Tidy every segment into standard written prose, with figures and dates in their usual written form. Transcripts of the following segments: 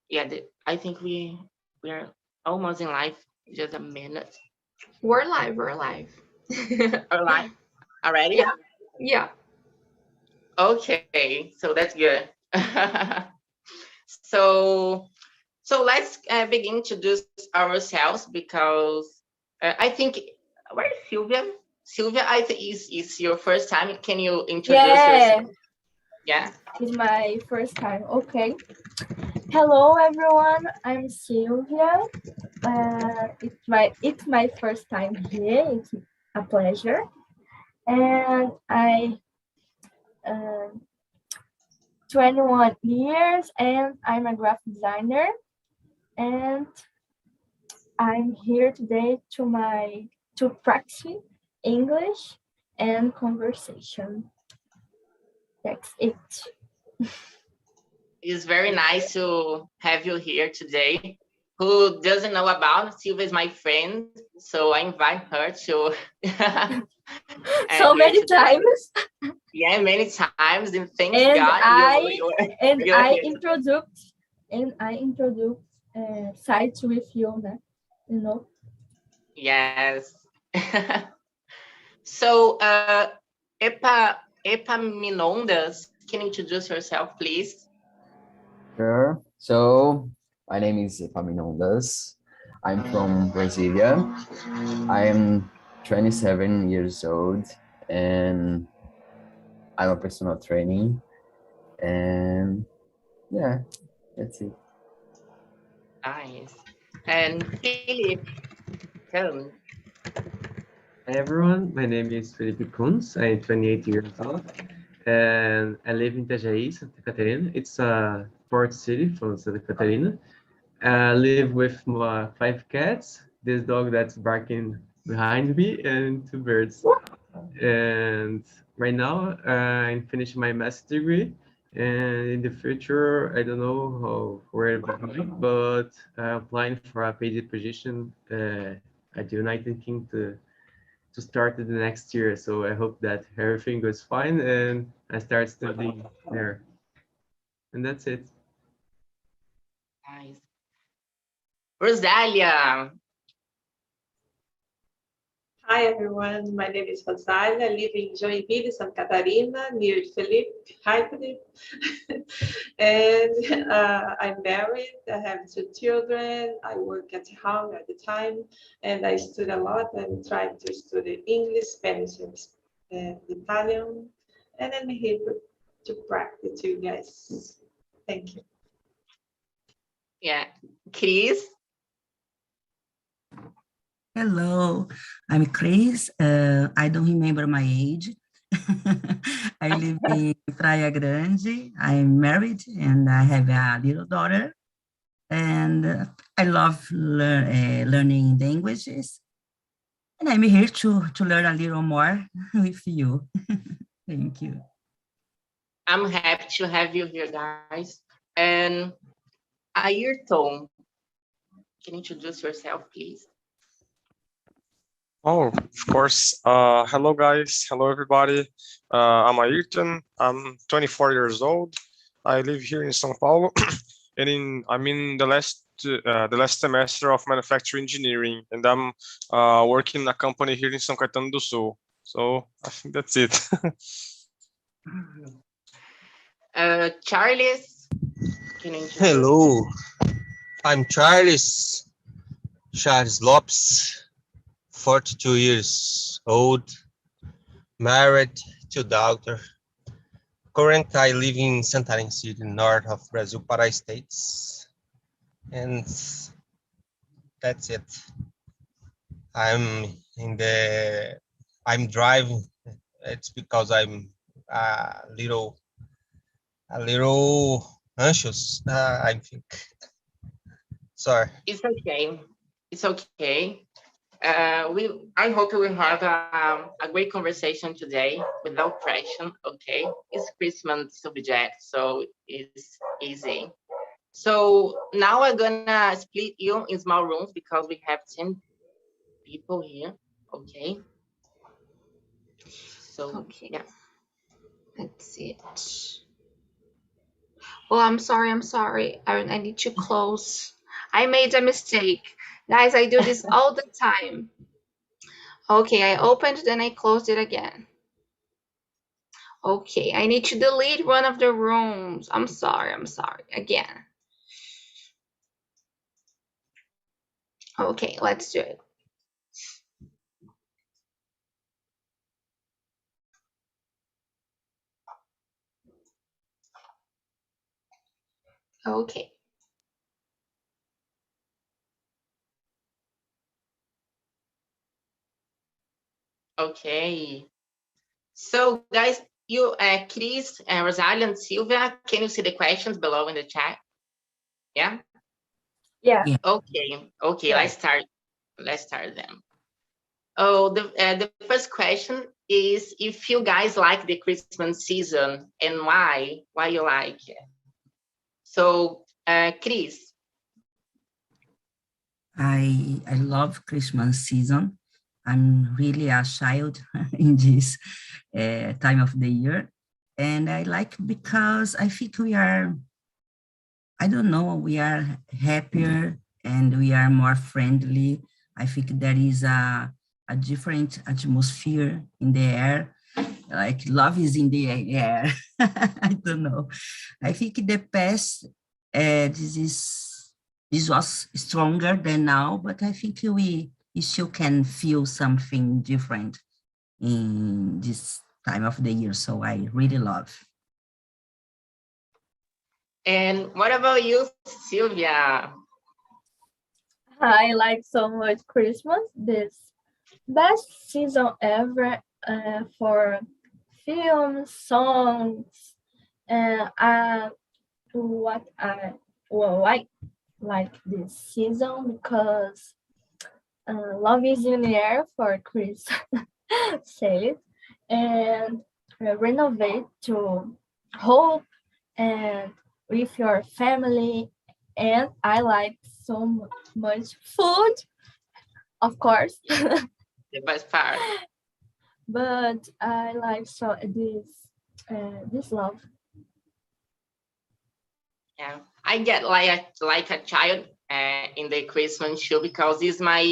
Yeah, I think we're almost in live. Just a minute. We're live. We're live. Or live already? Yeah. Yeah. Okay, so that's good. so so let's begin to introduce ourselves because I think where is Sylvia? Sylvia, I think is your first time. Can you introduce yourself? Yeah. It's my first time. Okay. Hello, everyone. I'm Sylvia. It's my first time here. It's a pleasure. And I 21 years, and I'm a graphic designer. And I'm here today to practice English and conversation. That's it. It's very nice to have you here today. Who doesn't know about Sylvia is my friend, so I invite her to. So many times. Yeah, many times, and thanks And God I introduce sites with you, you know. Yes. So, Epaminondas, can you introduce yourself, please? Sure. So my name is Epaminondas. I'm from Brasilia. I am 27 years old and I'm a personal training. And yeah, that's it. Nice. And Philip, tell me. Hi everyone, my name is Felipe Kunz. I'm 28 years old and I live in Itajaí, Santa Catarina. It's a port city from Santa Catarina. I live with my 5 cats, this dog that's barking behind me, and 2 birds. And right now I'm finishing my master's degree, and in the future I don't know where I'm going, but I'm applying for a paid position at the United Kingdom to start the next year. So I hope that everything goes fine and I start studying there. And that's it. Nice. Rosalia. Hi everyone, my name is Rosalia. I live in Joinville, Santa Catarina, near Felipe. Hi Felipe. And I'm married. I have 2 children. I work at home at the time, and I study a lot. I'm trying to study English, Spanish, and Italian. And I'm here to practice you guys. Thank you. Yeah. Chris. Hello, I'm Chris. I don't remember my age. I live in Praia Grande. I'm married and I have a little daughter. And I love learning the languages. And I'm here to learn a little more with you. Thank you. I'm happy to have you here, guys. And Ayrton, can you introduce yourself, please? Oh, of course. Hello, guys. Hello, everybody. I'm Ayrton. I'm 24 years old. I live here in São Paulo, and I'm in the last semester of manufacturing engineering, and I'm working in a company here in São Caetano do Sul. So I think that's it. Charles, can you introduce? Hello, I'm Charles Lopes, 42 years old, married, 2 daughters. Currently, I live in Santarém City, north of Brazil, Pará states. And that's it. I'm driving. It's because I'm a little anxious, I think. Sorry. It's okay. It's okay. I hope we have a great conversation today without pressure. Okay, it's Christmas subject, so it's easy. So now we're gonna split you in small rooms because we have 10 people here. Okay. So Okay. yeah. That's it. Oh, I'm sorry. I'm sorry. I need to close. I made a mistake. Guys, I do this all the time. Okay, I opened it and I closed it again. Okay, I need to delete one of the rooms. I'm sorry. I'm sorry. Again. Okay, let's do it. Okay. Okay. So, guys, you, Chris, Rosalia, and Sylvia, can you see the questions below in the chat? Yeah. Yeah. Yeah. Okay. Okay. Yeah. Let's start them. Oh, the first question is if you guys like the Christmas season and why? Why you like it? So, Chris. I love Christmas season. I'm really a child in this time of the year. And I like because I think we are, I don't know, we are happier and we are more friendly. I think there is a different atmosphere in the air, like love is in the air. I don't know. I think in the past, this was stronger than now, but I think we still can feel something different in this time of the year. So I really love. And what about you, Sylvia? I like so much Christmas. This best season ever for films, songs, and what I like this season because love is in the air for Chris said, and renovate to hope and with your family. And I like so much food, of course, The best part. but I like so this love. Yeah, I get like a child in the Christmas show because it's my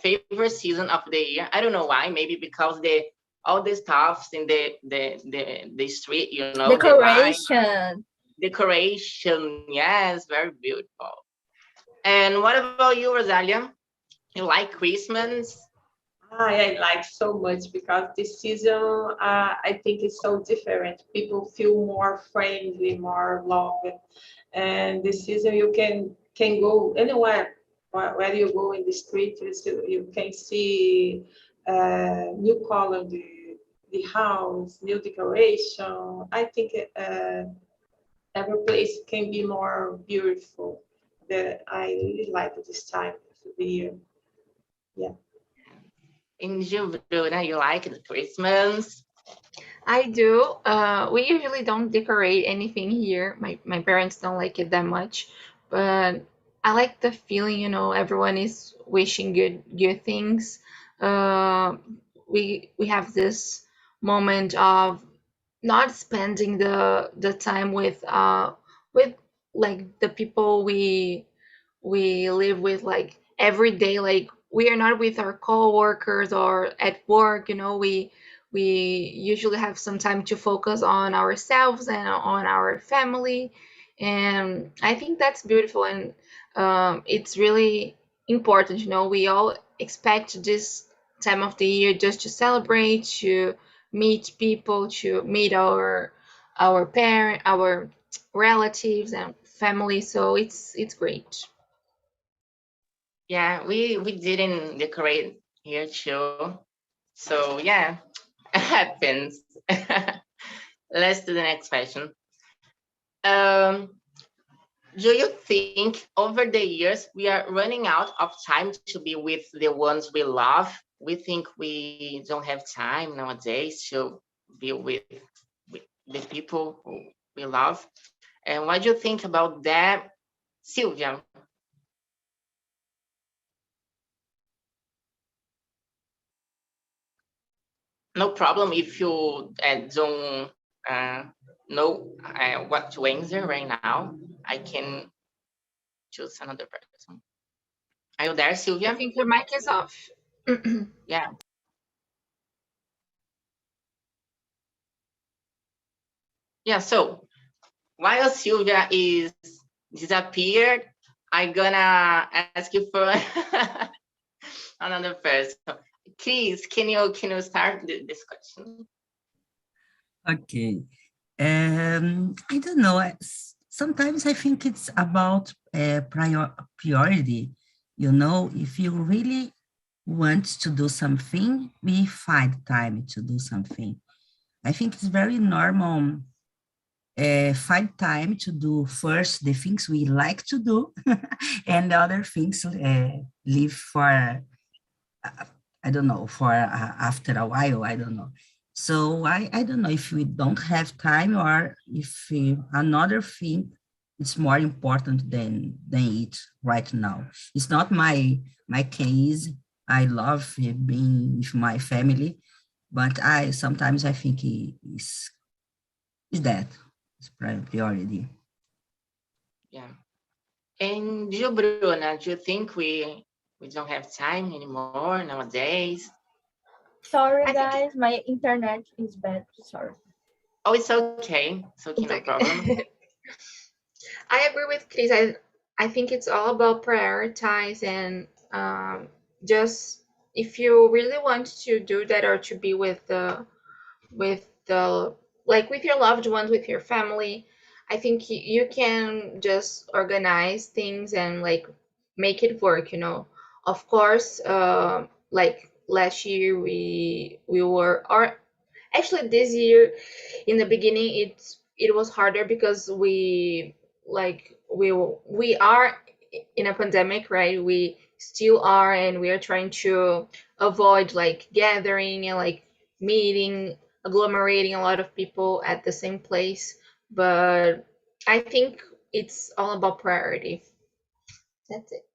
favorite season of the year. I don't know why. Maybe because the all the stuffs in the street, you know, the light, Decoration. decoration. Yes, very beautiful. And what about you, Rosalia? You like Christmas? I like so much because this season, I think it's so different. People feel more friendly, more loved, and this season you can go anywhere. Where you go in the street, you can see new color the house, new decoration. I think every place can be more beautiful. That I really like this time of the year. Yeah. In Gibruna, you like the Christmas? I do. We usually don't decorate anything here. My parents don't like it that much, but I like the feeling, you know, everyone is wishing good things. Uh, we have this moment of not spending the time with like the people we live with like every day, like we are not with our co-workers or at work, you know, we usually have some time to focus on ourselves and on our family, and I think that's beautiful. And it's really important, you know, we all expect this time of the year just to celebrate, to meet people, to meet our relatives and family, so it's great. Yeah, we didn't decorate here too. So yeah, it happens. Let's do the next question. Um, do you think over the years we are running out of time to be with the ones we love? We think we don't have time nowadays to be with the people who we love. And what do you think about that, Sylvia? No problem if you don't know what to answer right now, I can choose another person. Are you there, I Sylvia? think your mic is off. Yeah. Yeah, so while Sylvia is disappeared, I'm gonna ask you for another person. Please, can you start this question? Okay. I don't know. Sometimes I think it's about priority. You know, if you really want to do something, we find time to do something. I think it's very normal. Find time to do first the things we like to do, and the other things leave for I don't know, for after a while, I don't know. So I don't know if we don't have time or if another thing is more important than it right now. It's not my case. I love being with my family, but sometimes I think is that it's priority. Yeah. And you, Bruna, do you think we don't have time anymore nowadays? Sorry, guys, my internet is bad. Sorry. Oh, it's okay. It's okay, no problem. I agree with Chris. I think it's all about prioritize and just if you really want to do that or to be with the like with your loved ones, with your family, I think you can just organize things and like make it work, you know. Of course, like last year we were, or actually this year in the beginning it was harder because we are in a pandemic, right? We still are, and we are trying to avoid like gathering and like meeting, agglomerating a lot of people at the same place. But I think it's all about priority. That's it.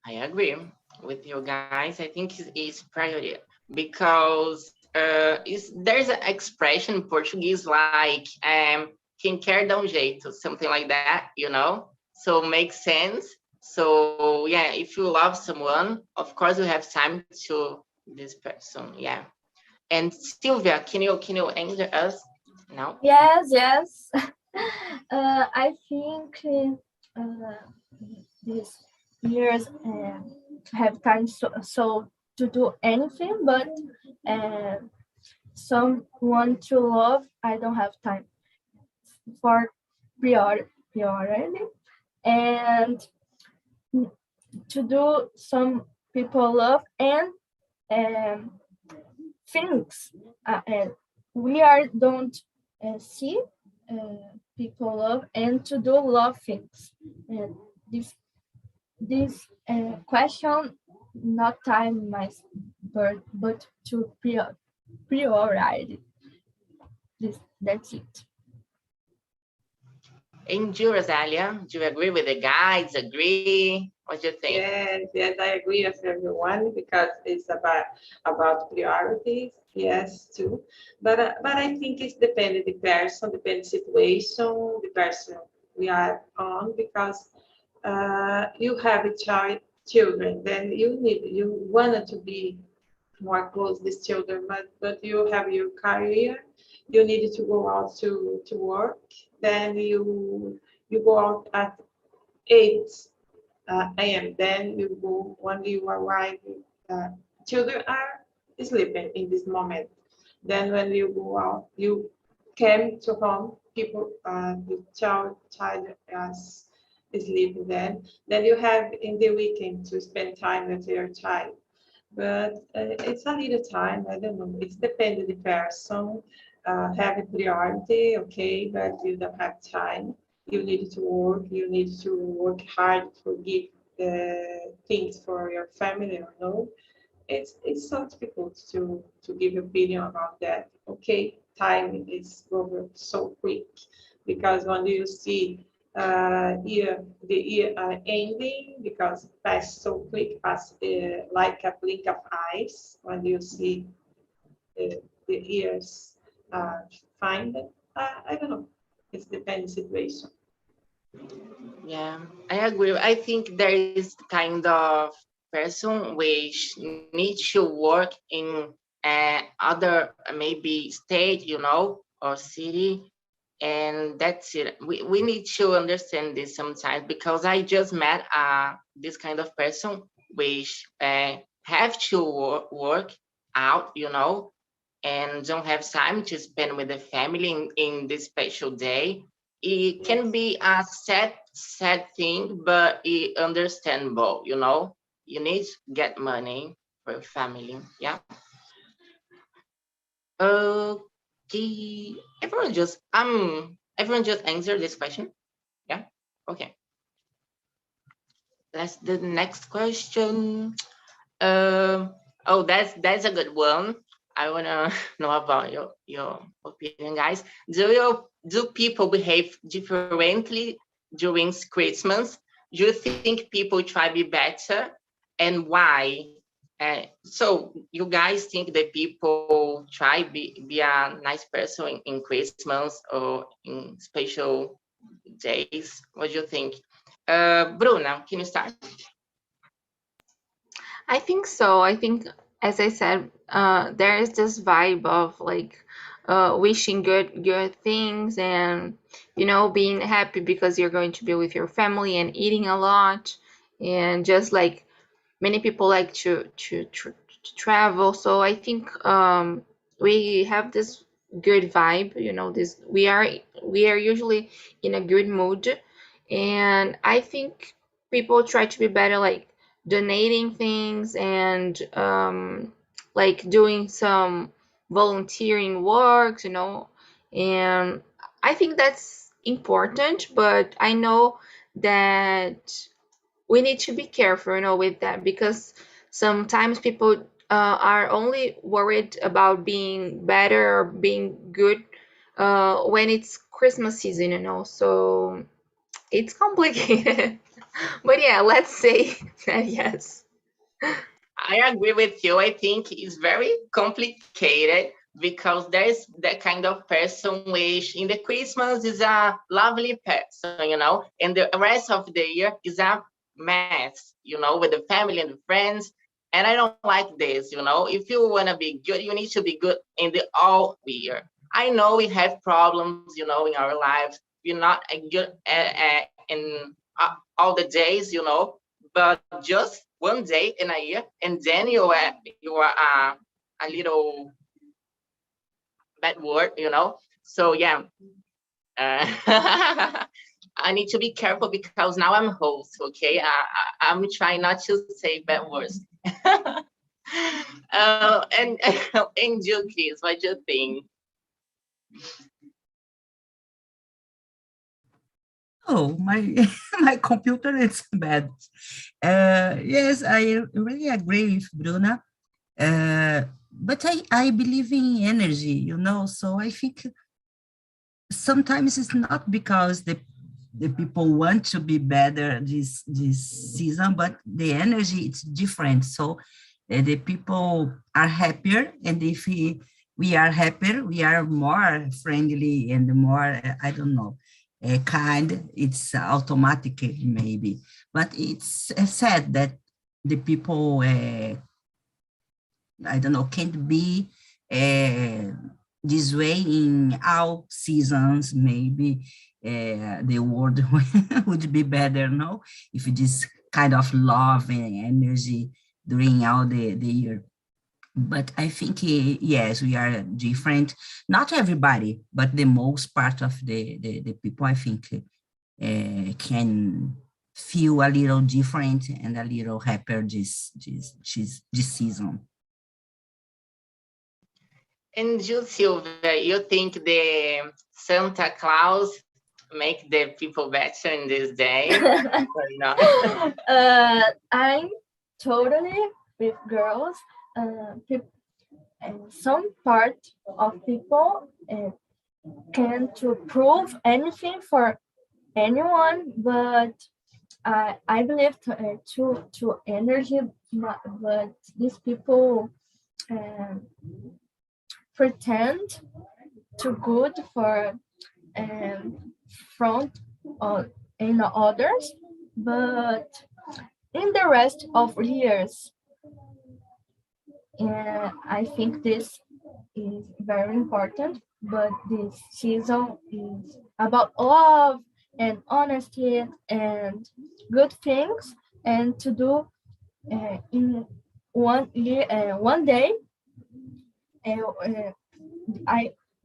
I agree with you guys. I think it's priority because there's an expression in Portuguese like quem quer dá jeito, something like that, you know? So makes sense. So yeah, if you love someone, of course you have time to this person. Yeah. And Sylvia, can you answer us now? Yes. I think these years have time so to do anything, but someone to love, I don't have time for priority, and to do some people love and things. And we don't see people love and to do love things. And this question not time my but to priority. That's it. And you, Rosalia, do you agree with the guys? Agree? What do you think? Yes, I agree with everyone because it's about priorities. Yes, too. But I think it's dependent the person, depends situation, the person we are on because you have a children, then you wanted to be more close with children, but you have your career, you need to go out to work, then you go out at 8 a.m. Then you go when you arrive. Children are sleeping in this moment. Then when you go out, you came to home. People, the child is sleeping. Then you have in the weekend to spend time with your child. But it's a little time. I don't know. It's dependent the person. Have a priority, okay, but you don't have time. You need to work. You need to work hard to give things for your family or no. It's so difficult to give opinion about that. Okay, time is over so quick because when you see the year ending because pass so quick, pass like a blink of eyes when you see the years find it. I don't know. It depends situation. Yeah, I agree. I think there is kind of person which needs to work in other maybe state, or city, and that's it. We need to understand this sometimes, because I just met this kind of person which have to work out, and don't have time to spend with the family in this special day. It can be a sad thing, but it understandable, You need to get money for your family. Yeah. Okay. Everyone just answered this question. Yeah. Okay. That's the next question. Oh, that's a good one. I wanna know about your opinion, guys. Do people behave differently during Christmas? Do you think people try to be better, and why? So you guys think that people try be a nice person in Christmas or in special days? What do you think? Bruna, can you start? I think so. I think, as I said, there is this vibe of like wishing good things, and being happy because you're going to be with your family and eating a lot, and just like many people like to travel. So I think we have this good vibe. This we are usually in a good mood, and I think people try to be better, like donating things, and like doing some volunteering works, and I think that's important, but I know that we need to be careful, with that, because sometimes people are only worried about being better or being good when it's Christmas season, so it's complicated. But yeah, let's say that yes. I agree with you. I think it's very complicated because there's that kind of person which in the Christmas is a lovely person, and the rest of the year is a mess, with the family and the friends. And I don't like this, If you want to be good, you need to be good in the all year. I know we have problems, in our lives. We're not good in all the days, but just one day in a year, and then you are a little bad word, So yeah, I need to be careful because now I'm host. Okay, I'm trying not to say bad words. And and you, please, what do you think? Oh, my my computer is bad. Yes, I really agree with Bruna. But I believe in energy, so I think sometimes it's not because the people want to be better this season, but the energy it's different. So the people are happier, and if we are happier, we are more friendly and more, I don't know, kind. It's automatic maybe, but it's sad that the people, I don't know, can't be this way in all seasons. Maybe the world would be better, no? If this kind of love and energy during all the year. But I think, yes, we are different. Not everybody, but the most part of the people, I think, can feel a little different and a little happier this season. And you, Silvia, you think the Santa Claus make the people better in this day or not? I'm totally with girls. And some part of people can to prove anything for anyone, but I believe to energy, but these people pretend too good for front in others, but in the rest of years, I think this is very important. But this season is about love and honesty and good things, and to do in one year, one day.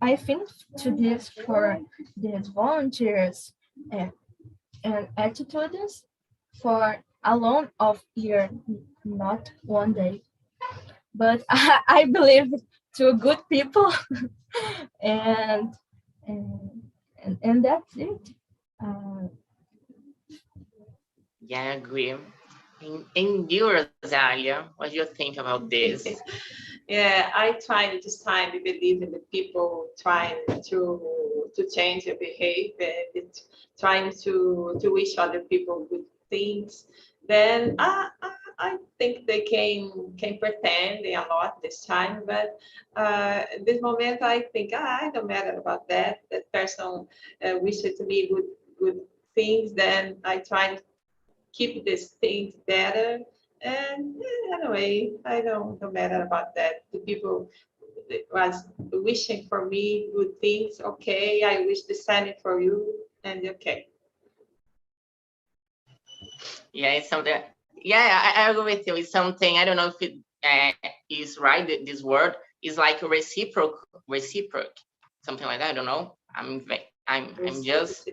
I think to this for these volunteers and attitudes for a long of year, not one day. But I believe to good people, and and that's it. Yeah, I agree. In you, Rosalia, what do you think about this? Yeah, I try this time to believe in the people trying to change their behavior, trying to wish other people good things. Then I think they can pretend a lot this time, but this moment I think I don't matter about that. That person wishes to me good things. Then I try to keep these things better. And anyway, I don't matter about that. The people that was wishing for me good things. Okay, I wish the same for you, and okay. Yeah, it's something. Yeah, I agree with you. It's something. I don't know if it is right. This word is like reciproc, something like that. I don't know. I'm just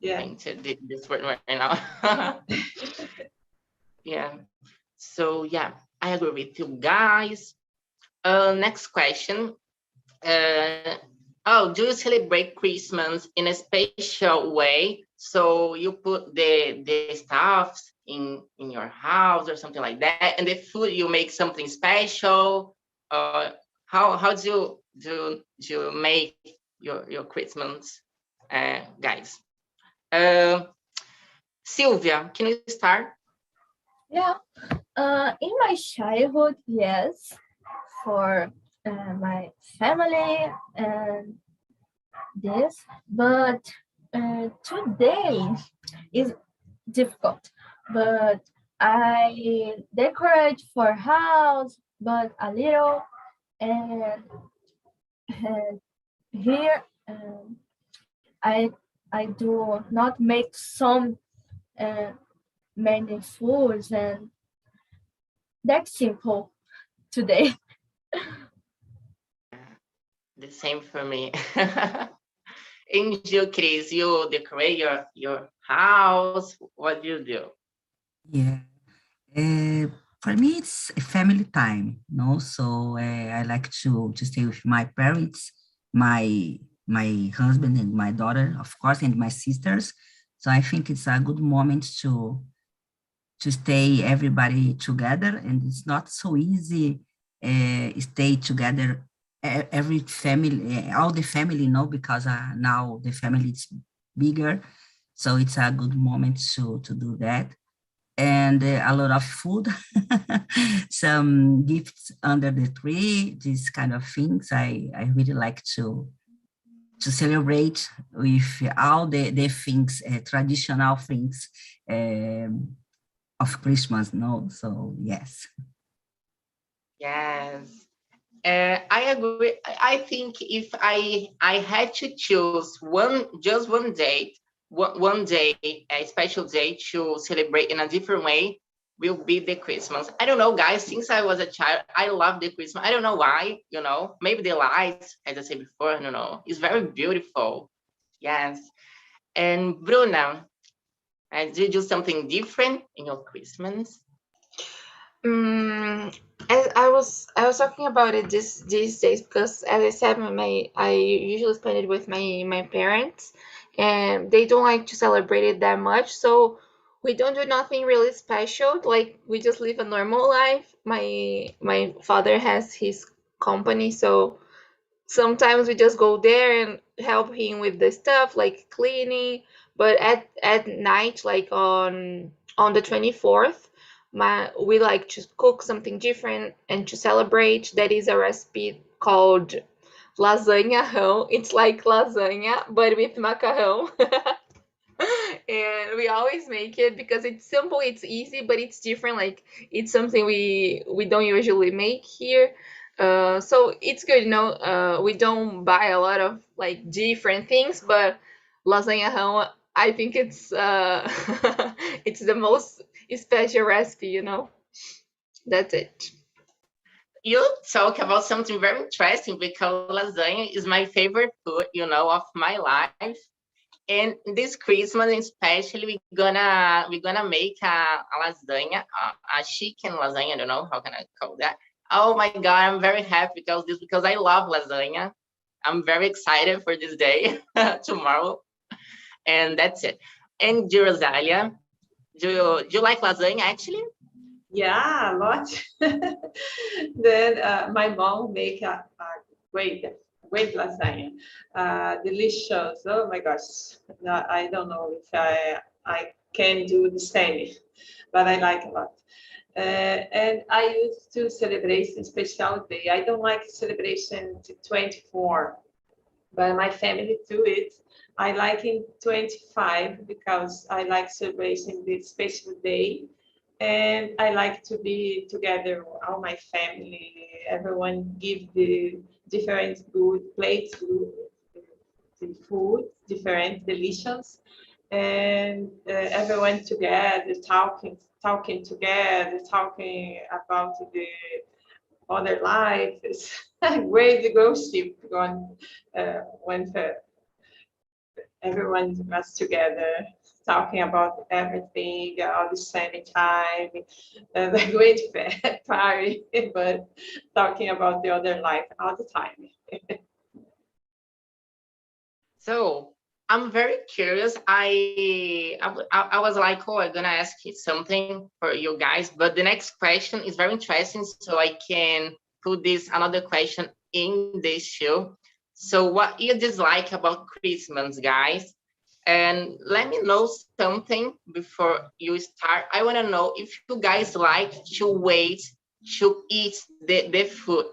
into this word right now. Yeah. So yeah, I agree with you guys. Next question. Oh, do you celebrate Christmas in a special way? So you put the stuffs in your house or something like that, and the food you make something special. How do you make your Christmas, guys? Sylvia, can you start? Yeah. In my childhood, yes, for my family and this, but today is difficult. But I decorate for house, but a little, and here I do not make some many foods, and that's simple today. The same for me. In you, Chris, you decorate your house. What do you do? Yeah. For me, it's a family time, no? So I like to stay with my parents, my husband and my daughter, of course, and my sisters. So I think it's a good moment to stay everybody together, and it's not so easy stay together every family, all the family, no, because now the family is bigger, so it's a good moment to do that. And a lot of food, some gifts under the tree, these kind of things. I really like to celebrate with all the things, traditional things of Christmas, no? So yes. Yes. I agree. I think if I had to choose just one date, one day, a special day to celebrate in a different way, will be the Christmas. I don't know, guys. Since I was a child, I love the Christmas. I don't know why. Maybe the lights, as I said before. I don't know. It's very beautiful. Yes. And Bruna, did you do something different in your Christmas? As I was talking about it these days, because as I said, I usually spend it with my parents, and they don't like to celebrate it that much. So we don't do nothing really special. Like, we just live a normal life. My father has his company, so sometimes we just go there and help him with the stuff like cleaning. But at night, like on the 24th, we like to cook something different and to celebrate. That is a recipe called lasanha. It's like lasagna, but with macarrão. And we always make it because it's simple, it's easy, but it's different. Like it's something we don't usually make here. So it's good, we don't buy a lot of like different things, but lasagna, I think it's it's the most special recipe. That's it. You talk about something very interesting because lasagna is my favorite food, of my life. And this Christmas, especially, we're gonna make a lasagna, a chicken lasagna. I don't know how can I call that. Oh my God, I'm very happy because I love lasagna. I'm very excited for this day tomorrow, and that's it. And Rosalia, do you like lasagna actually? Yeah, a lot. Then my mom make a great, great lasagna, delicious. Oh my gosh, no, I don't know if I can do the same, but I like a lot. And I used to celebrate a special day. I don't like celebration to 24, but my family do it. I like in 25 because I like celebrating this special day. And I like to be together, all my family, everyone give the different good plates, the food, different delicious, and everyone together, talking together, talking about the other life. It's a great gossip going when everyone was together talking about everything all the same time, the great party, but talking about the other life all the time. So I'm very curious. I was like, oh, I'm gonna ask you something for you guys, but the next question is very interesting, so I can put this another question in this show. So what you dislike about Christmas, guys? And let me know something before you start. I want to know if you guys like to wait to eat the food,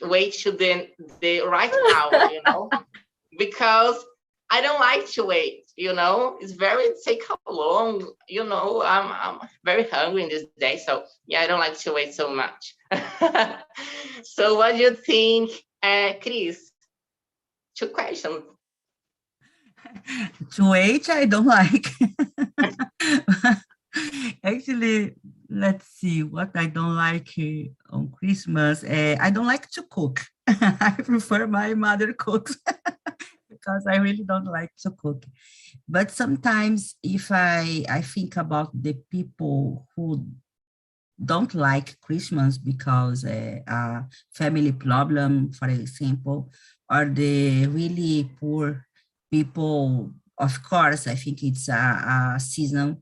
wait to the right hour, because I don't like to wait, it's very take long, I'm very hungry in this day. So yeah, I don't like to wait so much. So what do you think, Chris? Two questions. To wait, I don't like. Actually, let's see what I don't like on Christmas. I don't like to cook. I prefer my mother cooks because I really don't like to cook. But sometimes if I think about the people who don't like Christmas because a family problem, for example, or the really poor people, of course, I think it's a season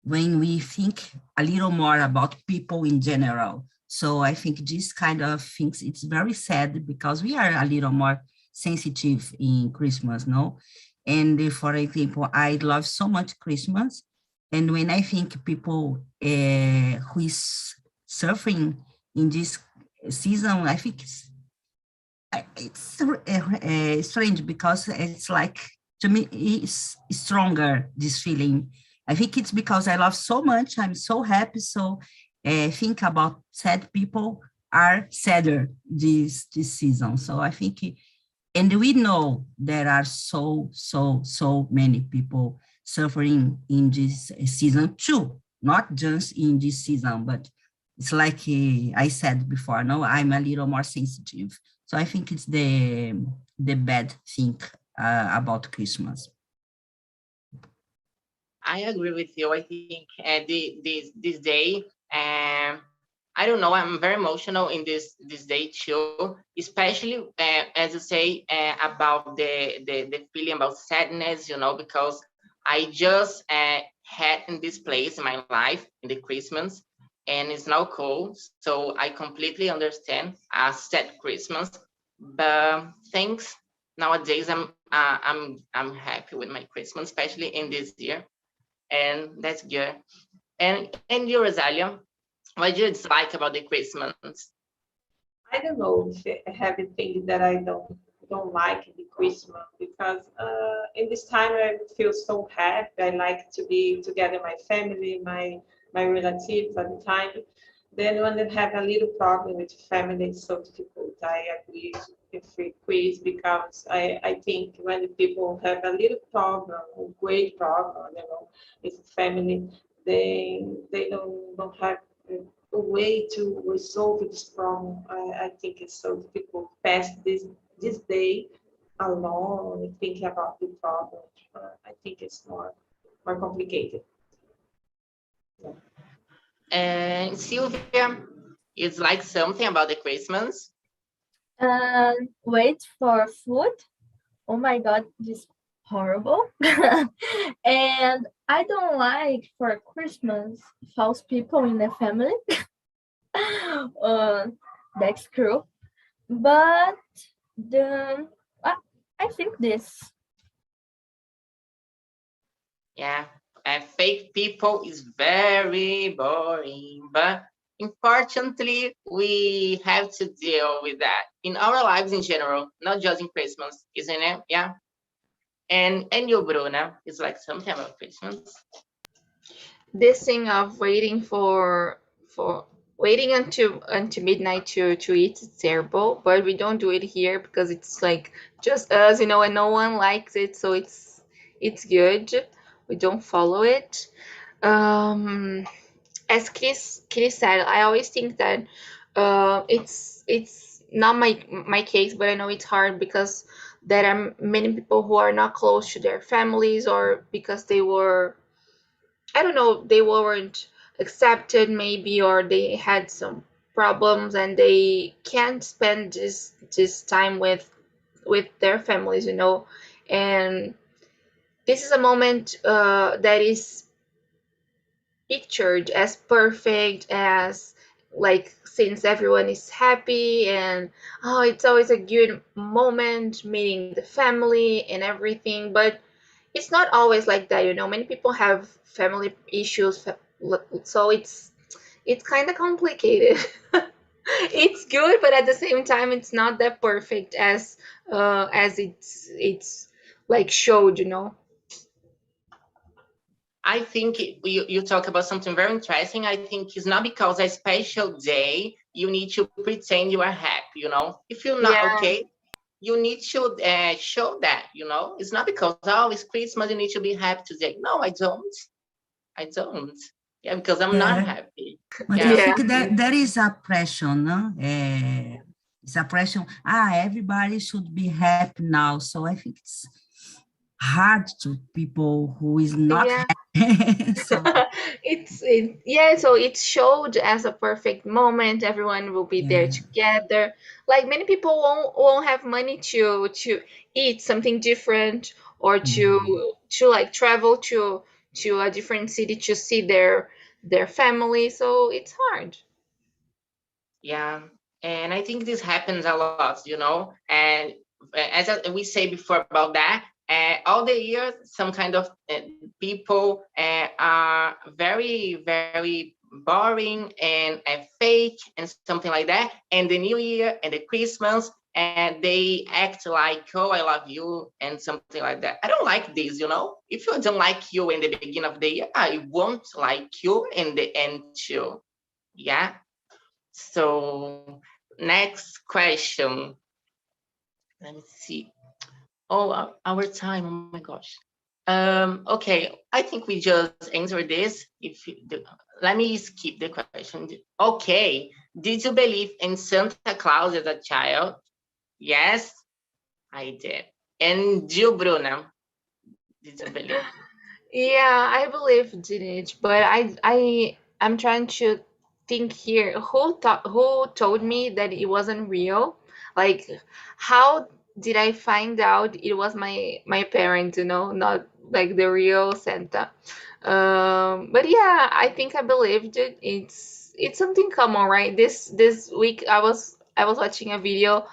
when we think a little more about people in general. So I think this kind of things, it's very sad because we are a little more sensitive in Christmas, no? And for example, I love so much Christmas. And when I think people who is suffering in this season, I think it's strange because it's like, to me, it's stronger, this feeling. I think it's because I love so much, I'm so happy, so think about sad people are sadder this season. So I think, and we know there are so many people suffering in this season too, not just in this season, but it's like I said before, no, I'm a little more sensitive. So I think it's the bad thing about Christmas. I agree with you. I think this day, I don't know, I'm very emotional in this day too, especially as you say about the feeling about sadness, because I just had in this place in my life in the Christmas, and it's now cold, so I completely understand a sad Christmas. But thanks, nowadays I'm happy with my Christmas, especially in this year, and that's good. And you, Rosalia, what do you dislike about the Christmas? I don't know if I have anything that I don't like in the Christmas, because in this time I feel so happy. I like to be together, my family, my relatives at the time. Then when I have a little problem with family, it's so difficult. I agree with Chris, because I think when people have a little problem, a great problem, with family, they don't have a way to resolve this problem. I think it's so difficult pass this day alone thinking about the problem. I think it's more complicated. And Sylvia, it's like something about the Christmas. Wait for food. Oh my God, this is horrible. And I don't like for Christmas false people in the family. That's true. But I think this. Yeah, and fake people is very boring, but unfortunately, we have to deal with that in our lives in general, not just in Christmas, isn't it? Yeah. And you, Bruna, it's like something about Christmas. This thing of waiting for waiting until midnight to eat is terrible, but we don't do it here because it's like just us, and no one likes it, so it's good. We don't follow it. As Chris said, I always think that it's not my case, but I know it's hard because there are many people who are not close to their families, or because they were, I don't know, they weren't accepted maybe, or they had some problems and they can't spend this time with their families, and this is a moment that is pictured as perfect, as like since everyone is happy, and oh, it's always a good moment meeting the family and everything, but it's not always like that. Many people have family issues, so it's kind of complicated. It's good, but at the same time it's not that perfect as it's like showed. I think you talk about something very interesting. I think it's not because a special day you need to pretend you are happy. If you're not Yeah. okay, you need to show that. It's not because it's Christmas you need to be happy today. No, I don't. Yeah, because I'm not happy. But Yeah. I think that there is a pressure, no? It's a pressure. Everybody should be happy now. So I think it's hard to people who is not happy. So so it's showed as a perfect moment. Everyone will be there together. Like many people won't have money to eat something different, or to like travel to a different city to see their family. So it's hard. Yeah, and I think this happens a lot, and as we say before about that, all the years, some kind of people are very, very boring and fake and something like that. And the New Year and the Christmas, and they act like, oh, I love you and something like that. I don't like this, If you don't like you in the beginning of the year, I won't like you in the end too. Yeah. So next question. Let me see. Oh, our time. Oh my gosh. Okay, I think we just answered this. Let me skip the question. Okay, did you believe in Santa Claus as a child? Yes, I did. And you, Bruna, did you believe? Yeah, I believed in it, but I'm trying to think here. Who told me that it wasn't real? Like, how did I find out it was my parents? Not like the real Santa. But yeah, I think I believed it. It's something common, right? This week I was watching a video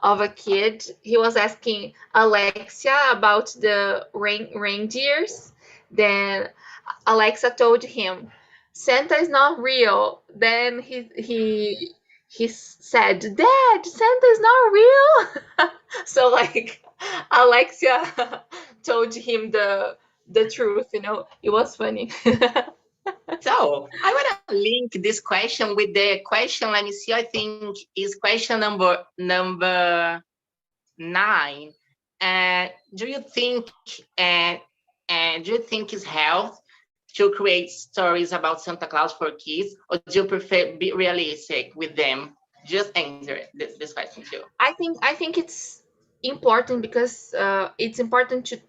of a kid. He was asking Alexia about the reindeers. Then Alexa told him Santa is not real. Then he said, "Dad, Santa's not real." So like Alexia told him the truth, you know. It was funny. So I want to link this question with the question. Let me see. I think is question number 9. Do you think it's health to create stories about Santa Claus for kids, or do you prefer be realistic with them? Just answer this question too. I think it's important because it's important to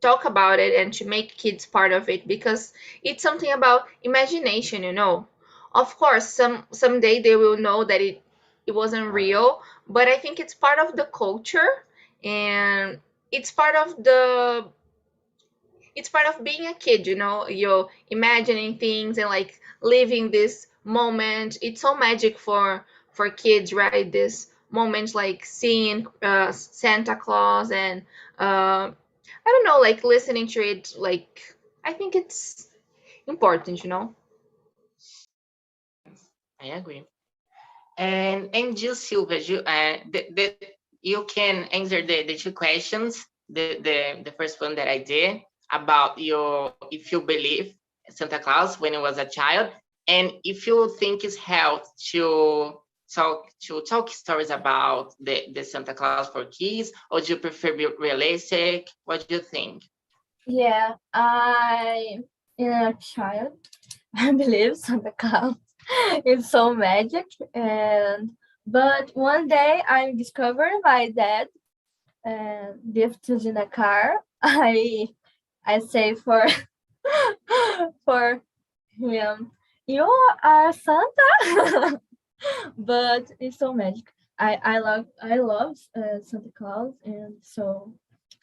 talk about it and to make kids part of it, because it's something about imagination, you know. Of course, someday they will know that it wasn't real, but I think it's part of the culture, and it's part of the it's part of being a kid, you know. You're imagining things and like living this moment. It's so magic for kids, right? This moment, like seeing Santa Claus and I don't know, like listening to it. Like, I think it's important, you know. I agree. And you, Silvia, you can answer the two questions. The first one that I did about if you believe Santa Claus when you was a child, and if you think it's health to talk stories about the Santa Claus for kids, or do you prefer be realistic? What do you think? Yeah, in a child, I believe Santa Claus is so magic, but one day I discovered my dad gifts in a car. I say for for him, "You are Santa," but it's so magic. I love Santa Claus, and so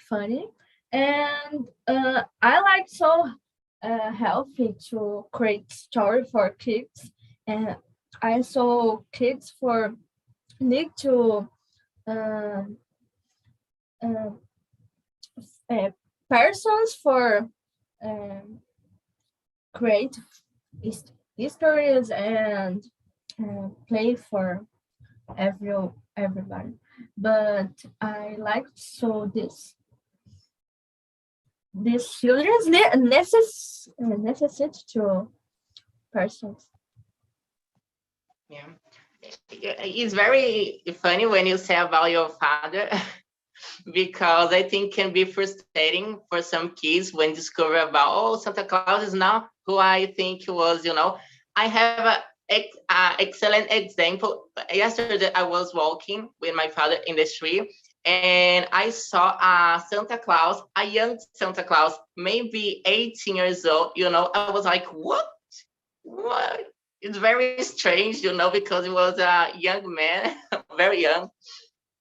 funny, and I like so healthy to create story for kids, and I saw kids for need to um, uh, persons for um, create histories and play for everybody. But I like so this children's necessity to persons. Yeah, it's very funny when you say about your father. Because I think can be frustrating for some kids when discover about, oh, Santa Claus is not who I think he was, you know. I have a excellent example. Yesterday I was walking with my father in the street, and I saw a Santa Claus, a young Santa Claus, maybe 18 years old, you know. I was like, what? It's very strange, you know, because he was a young man, very young.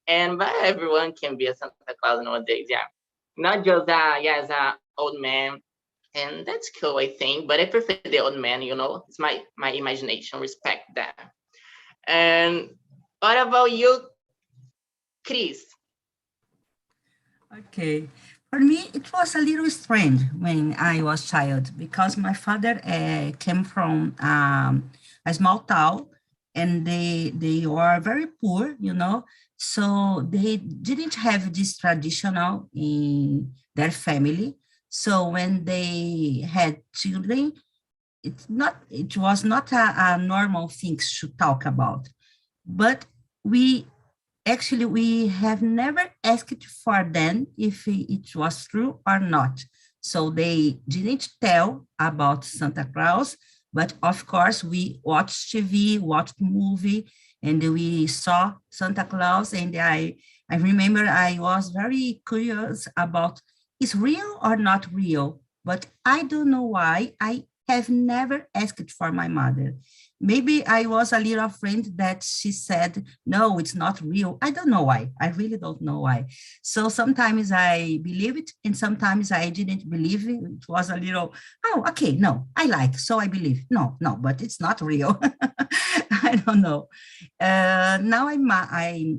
But everyone can be a Santa Claus nowadays, yeah. Not just as a old man, and that's cool, I think. But I prefer the old man, you know. It's my imagination. Respect that. And what about you, Chris? Okay. For me, it was a little strange when I was child because my father came from a small town and they were very poor, you know, so they didn't have this traditional in their family. So when they had children, it was not a normal thing to talk about. But we actually, we have never asked for them if it was true or not. So they didn't tell about Santa Claus, but of course we watched TV, watched movie, and we saw Santa Claus. And I remember I was very curious about is real or not real, but I don't know why I have never asked for my mother. Maybe I was a little afraid that she said, no, it's not real. I don't know why. I really don't know why. So sometimes I believe it and sometimes I didn't believe it. It was a little, oh, okay, no, I like, so I believe. No, but it's not real. I don't know. Now I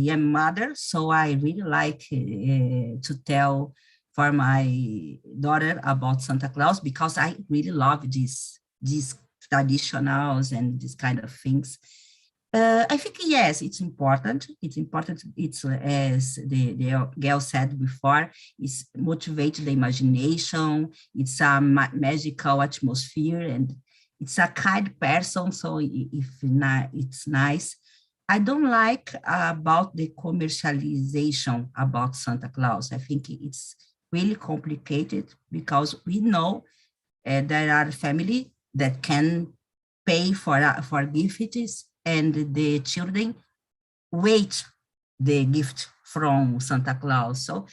am mother, so I really like to tell for my daughter about Santa Claus because I really love these traditionals and these kind of things. I think yes, it's important. It's important. It's as the girl said before, it's motivate the imagination. It's a magical atmosphere, and it's a kind person. So if not, it's nice. I don't like about the commercialization about Santa Claus. I think it's really complicated because we know there are family that can pay for gifts and the children wait the gift from Santa Claus. So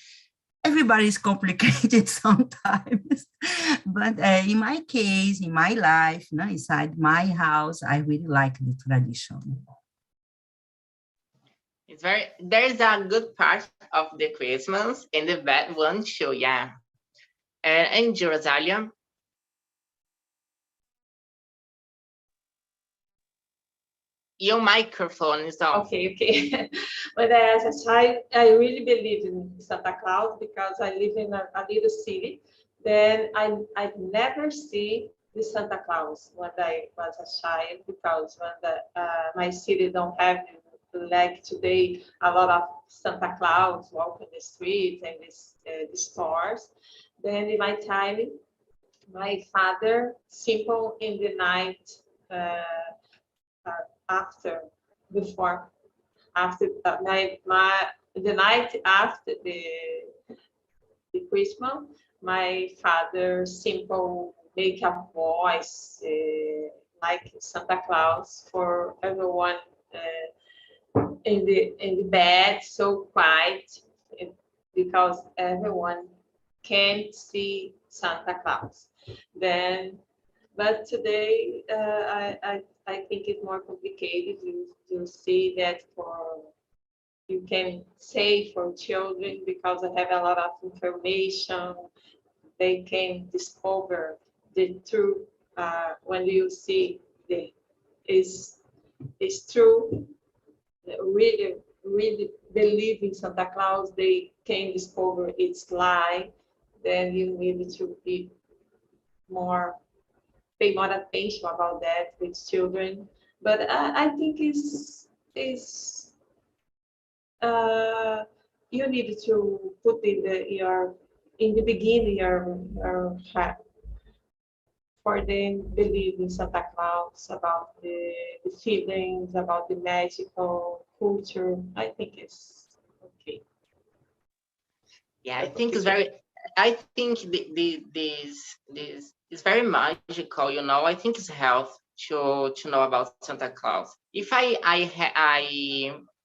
everybody is complicated sometimes. But in my case, in my life, inside my house, I really like the tradition. There's a good part of the Christmas and the bad one too, yeah. And Rosalia. Your microphone is off. Okay. But as a child, I really believe in Santa Claus because I live in a little city. Then I never see the Santa Claus when I was a child because when my city don't have like today a lot of Santa Claus walking the streets and the stores. Then in my time, my father simple in the night. After before after the night after the Christmas, my father simple make a voice like Santa Claus for everyone in the bed, so quiet because everyone can't see Santa Claus. Then, but today I think it's more complicated. You see that you can say for children because I have a lot of information. They can discover the truth when you see is true. Really believe in Santa Claus. They can discover its lie. Then you need to be pay more attention about that with children. But I think you need to put in the beginning your heart for them believe in Santa Claus, about the feelings, about the magical culture. I think it's okay. Yeah, I think it's very. I think this is very magical. You know, I think it's health to know about Santa Claus. If I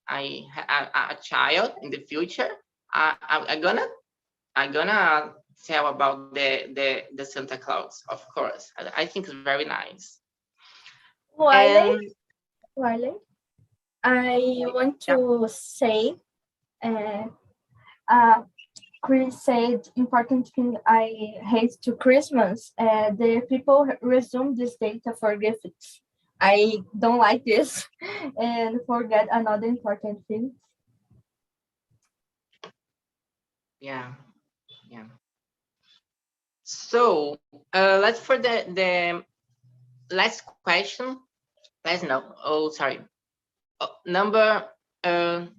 a child in the future, I'm gonna tell about the Santa Claus, of course. I think it's very nice. Wiley, I want to say, Chris said important thing I hate to Christmas. The people resume this data for gifts. I don't like this and forget another important thing. Yeah. So let's for the last question. Let's know. Oh, sorry. Number 11.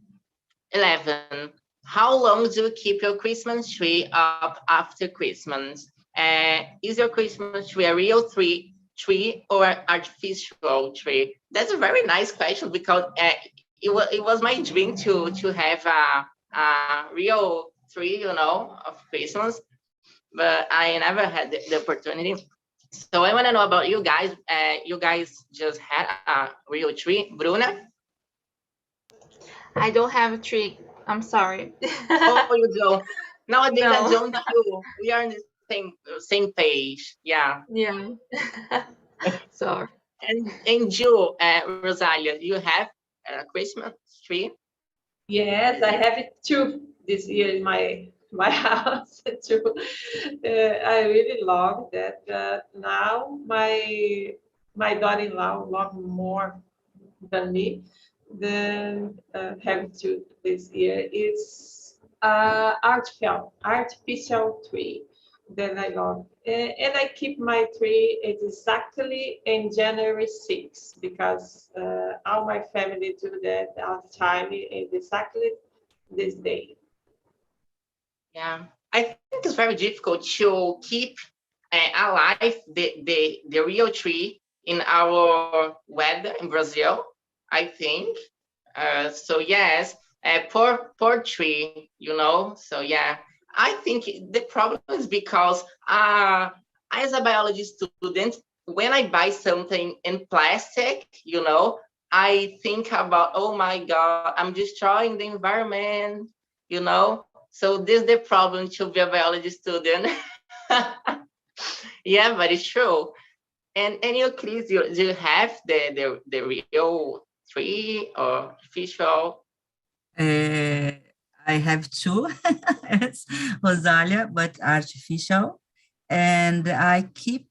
How long do you keep your Christmas tree up after Christmas? Is your Christmas tree a real tree or artificial tree? That's a very nice question because it was my dream to have a real tree, you know, of Christmas, but I never had the opportunity. So I want to know about you guys. You guys just had a real tree, Bruna? I don't have a tree. I'm sorry. Oh, you don't. Nowadays, No. I don't too. We are on the same page. Yeah. Yeah. Sorry. And you, Rosalia, you have a Christmas tree? Yes, I have it too this year in my house too. I really love that. Now my daughter-in-law love more than me. Then have to this year. It's artificial tree. Then I love, and I keep my tree exactly in January 6th because all my family do that all the time in exactly this day. Yeah, I think it's very difficult to keep alive the real tree in our weather in Brazil, I think. So yes, poor tree, you know. So yeah, I think the problem is because as a biology student, when I buy something in plastic, you know, I think about, oh my God, I'm destroying the environment, you know. So this is the problem to be a biology student. Yeah, but it's true. And you, Chris, do you have the real tree or official? Uh, I have two, it's Rosalia, but artificial. And I keep,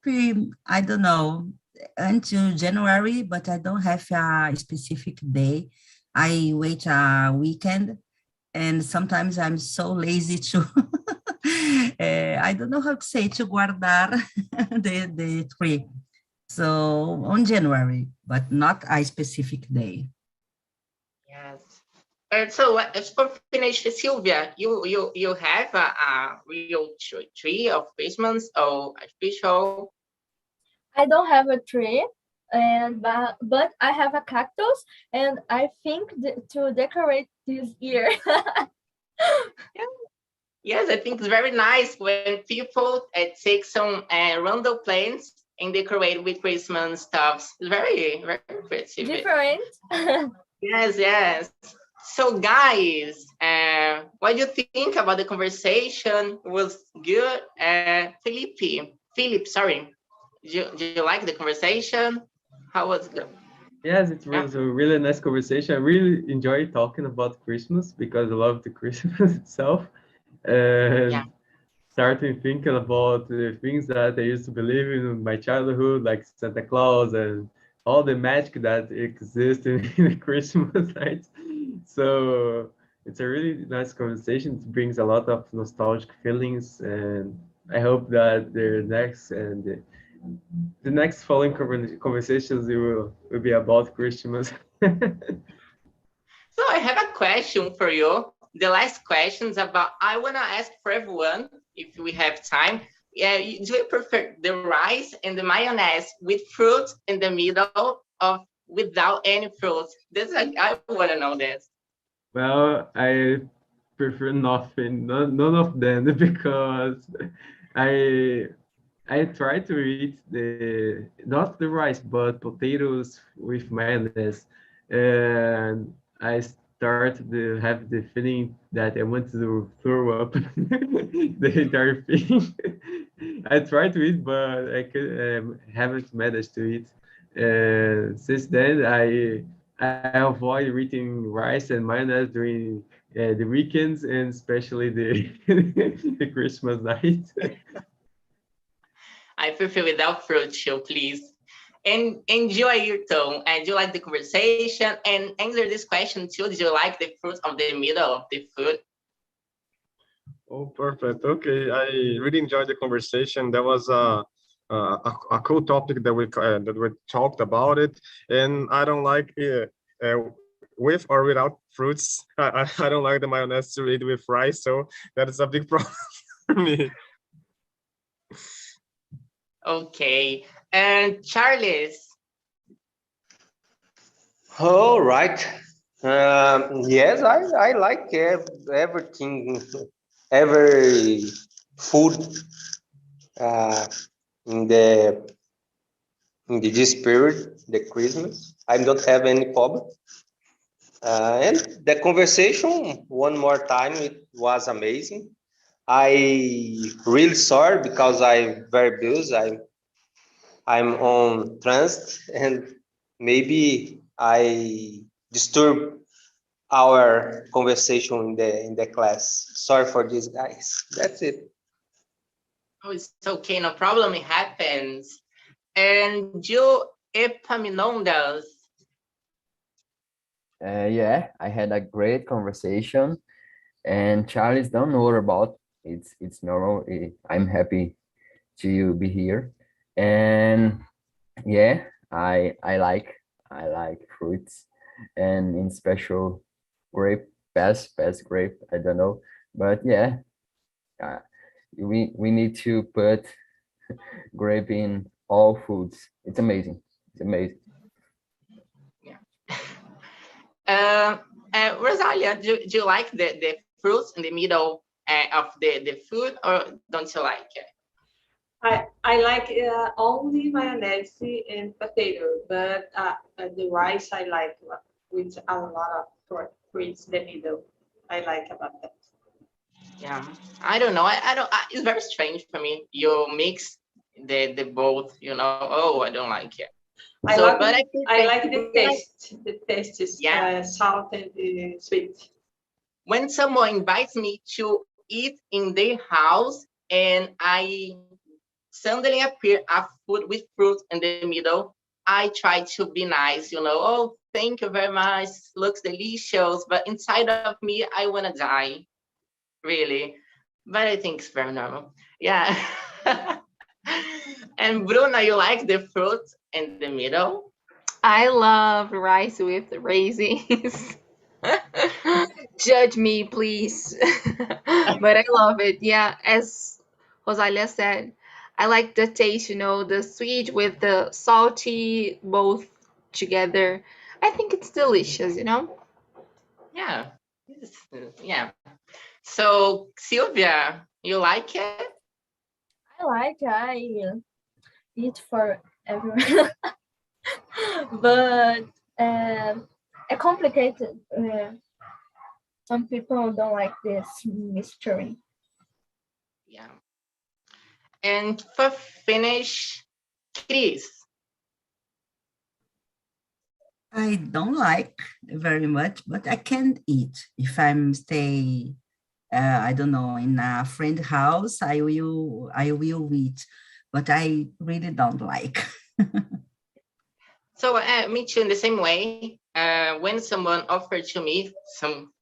I don't know, until January, but I don't have a specific day. I wait a weekend, and sometimes I'm so lazy to, I don't know how to say, to guardar the tree. So on January, but not a specific day. Yes. So as for finish, Sylvia, you have a real tree of Christmas or official? I don't have a tree, and but I have a cactus, and I think to decorate this year. Yeah. Yes, I think it's very nice when people take some random plants and decorate with Christmas stuff. It's very creative. Different. Yes, yes. So, guys, what do you think about the conversation? Was good? Philip, sorry. Did you like the conversation? How was it? Yes, it Yeah. was a really nice conversation. I really enjoy talking about Christmas because I love the Christmas itself. And Yeah. starting thinking about the things that I used to believe in my childhood, like Santa Claus and all the magic that exists in Christmas night. So it's a really nice conversation. It brings a lot of nostalgic feelings, and I hope that the next following conversations will be about Christmas. So, I have a question for you. The last questions about, I want to ask for everyone, if we have time. Yeah, do you prefer the rice and the mayonnaise with fruit in the middle or without any fruit? I want to know this. Well, I prefer nothing, none of them, because I I try to eat not the rice but potatoes with mayonnaise, and I start to have the feeling that I want to throw up the entire thing. I try to eat, but haven't managed to eat. And since then, I avoid eating rice and mayonnaise during the weekends, and especially the the Christmas night. I prefer without fruit, so please. And enjoy your tone. And do you like the conversation? And answer this question too. Did you like the fruit of the middle of the food? Oh, perfect. Okay, I really enjoyed the conversation. That was a cool topic that we talked about it, and I don't like with or without fruits. I don't like the mayonnaise to eat with rice, so that is a big problem for me. Okay. And Charles, All right. Yes, I like everything, every food uh, in this period, the Christmas. I don't have any problem. And the conversation, one more time, it was amazing. I really sorry because I'm very busy. I'm on transit and maybe I disturb our conversation in the class. Sorry for this, guys. That's it. oh, it's okay, no problem. It happens. And Joe Epaminondas. Yeah, I had a great conversation, and Charles, don't worry about it's normal. I'm happy to be here, and yeah, I like fruits, and in special grape, best grape. I don't know, but yeah, uh, we need to put grape in all foods. It's amazing. It's amazing. Rosalia, do you like the fruits in the middle of the food, or don't you like it? I like only mayonnaise and potato, but the rice I like with a lot of fruits in the middle. I like about that. Yeah, I don't know. I don't. It's very strange for me. You mix the both. Oh, I don't like it. I So, like but I like the taste. The taste is Yeah. salt and sweet. When someone invites me to eat in their house and I suddenly appear a food with fruit in the middle, I try to be nice. Oh, thank you very much. Looks delicious. But inside of me, I want to die, really. But I think it's very normal. Yeah. And Bruno, you like the fruit in the middle? I love rice with raisins. Judge me, please. But I love it. Yeah, as Rosalia said, I like the taste, the sweet with the salty both together. I think it's delicious. Yeah. Yeah. So, Sylvia, you like it? I eat for everyone, but it's complicated. Some people don't like this mystery. Yeah. And for finish, Chris. I don't like very much, but I can eat. If I'm stay, I don't know, in a friend house, I will eat, but I really don't like. So me too. In the same way, when someone offered to me some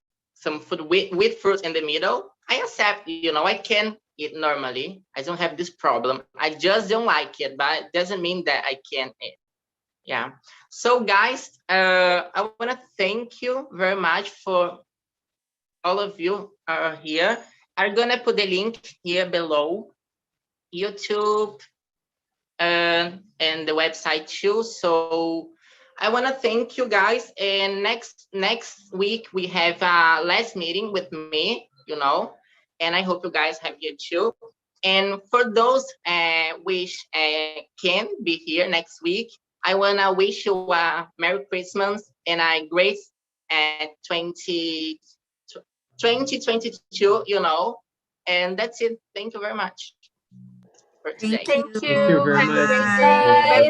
food with fruit in the middle, I accept. I can eat normally. I don't have this problem. I just don't like it, but it doesn't mean that I can't eat. Yeah. So guys, I want to thank you very much for all of you here. I'm gonna put the link here below, YouTube and the website too. So I want to thank you guys. And next week we have a last meeting with me, and I hope you guys have you too. And for those which can be here next week, I want to wish you a Merry Christmas and a great 2022, and that's it. Thank you very much for today. Thank you. Thank you. Thank you very Have a much. great Bye. day. Bye. Bye.